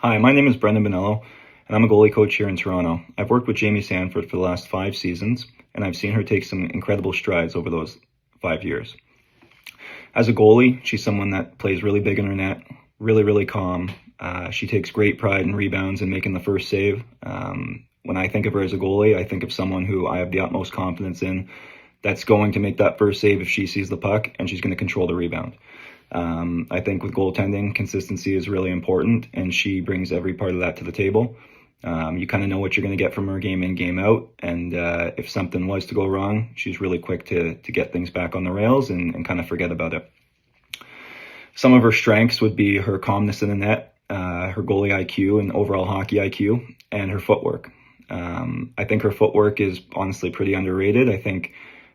Hi, my name is Brendan Bonello, and I'm a goalie coach here in Toronto. I've worked with Jamie Sanford for the last 5 seasons, and I've seen her take some incredible strides over those 5 years. As a goalie, she's someone that plays really big in her net, really calm. She takes great pride in rebounds and making the first save. When I think of her as a goalie, I think of someone who I have the utmost confidence in that's going to make that first save if she sees the puck, and she's going to control the rebound. I think with goaltending, consistency is really important, and she brings every part of that to the table. You kind of know what you're going to get from her game in, game out, and if something was to go wrong, she's really quick to get things back on the rails and kind of forget about it. Some of her strengths would be her calmness in the net, her goalie IQ and overall hockey IQ, and her footwork. I think her footwork is honestly pretty underrated. I think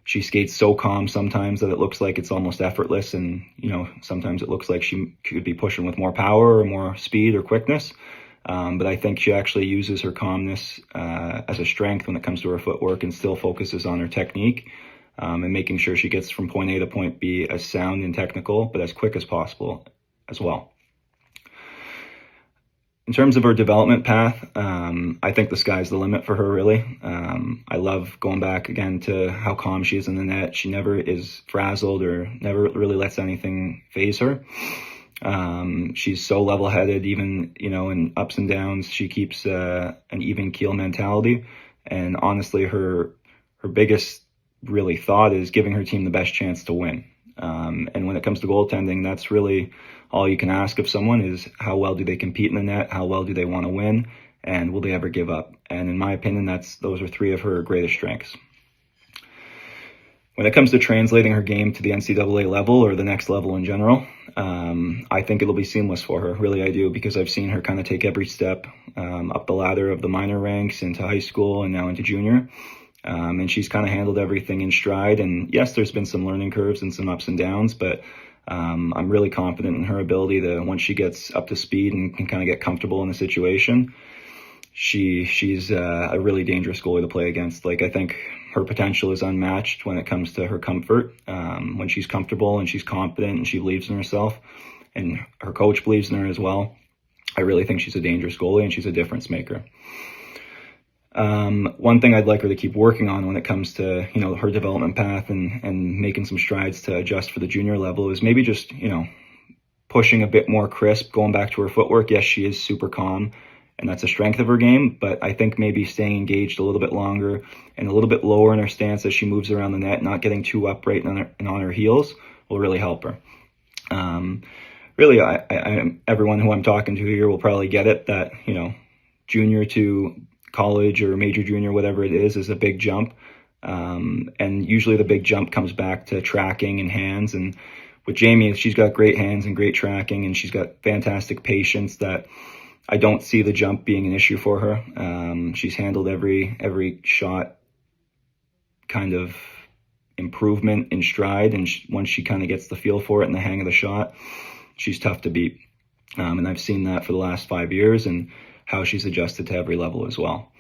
she skates so calm sometimes that it looks like it's almost effortless, and sometimes it looks like she could be pushing with more power or more speed or quickness. But I think she actually uses her calmness as a strength when it comes to her footwork, and still focuses on her technique and making sure she gets from point A to point B as sound and technical, but as quick as possible as well. In terms of her development path, I think the sky's the limit for her, really. I love going back again to how calm she is in the net. She never is frazzled or never really lets anything faze her. She's so level-headed, even, in ups and downs. She keeps an even keel mentality. And honestly, her biggest really thought is giving her team the best chance to win. And when it comes to goaltending, that's really all you can ask of someone, is how well do they compete in the net, how well do they want to win, and will they ever give up? And in my opinion, those are 3 of her greatest strengths. When it comes to translating her game to the NCAA level or the next level in general, I think it'll be seamless for her. Really, I do, because I've seen her kind of take every step up the ladder of the minor ranks into high school and now into junior. And she's kind of handled everything in stride. And yes, there's been some learning curves and some ups and downs, but I'm really confident in her ability to, once she gets up to speed and can kind of get comfortable in the situation, she's a really dangerous goalie to play against. I think her potential is unmatched when it comes to her comfort. When she's comfortable and she's confident and she believes in herself, and her coach believes in her as well, I really think she's a dangerous goalie and she's a difference maker. One thing I'd like her to keep working on when it comes to, her development path and making some strides to adjust for the junior level is maybe just, pushing a bit more crisp, going back to her footwork. Yes, she is super calm, and that's a strength of her game, but I think maybe staying engaged a little bit longer and a little bit lower in her stance as she moves around the net, not getting too upright and on her heels, will really help her. Really, everyone who I'm talking to here will probably get it that, junior to college or major junior, whatever it is a big jump. And usually the big jump comes back to tracking and hands. And with Jamie, she's got great hands and great tracking, and she's got fantastic patience that I don't see the jump being an issue for her. She's handled every shot kind of improvement in stride, and once she kind of gets the feel for it and the hang of the shot, she's tough to beat. And I've seen that for the last 5 years, and how she's adjusted to every level as well.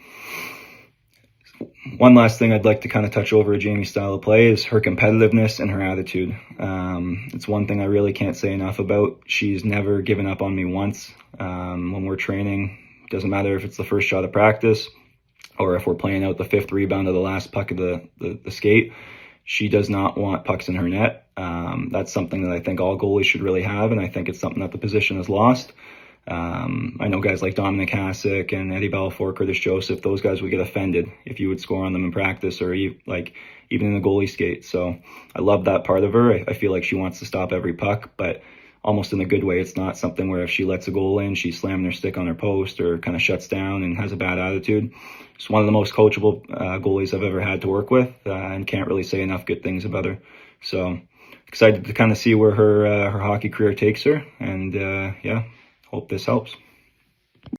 One last thing I'd like to kind of touch over Jamie's style of play is her competitiveness and her attitude. It's one thing I really can't say enough about. She's never given up on me once. When we're training, it doesn't matter if it's the first shot of practice or if we're playing out the 5th rebound of the last puck of the skate. She does not want pucks in her net. That's something that I think all goalies should really have, and I think it's something that the position has lost. I know guys like Dominic Hasek and Eddie Balfour, Curtis Joseph, those guys would get offended if you would score on them in practice or even in the goalie skate. So I love that part of her. I feel like she wants to stop every puck, but almost in a good way. It's not something where if she lets a goal in, she's slamming her stick on her post or kind of shuts down and has a bad attitude. She's one of the most coachable goalies I've ever had to work with, and can't really say enough good things about her. So excited to kind of see where her hockey career takes her, and hope this helps.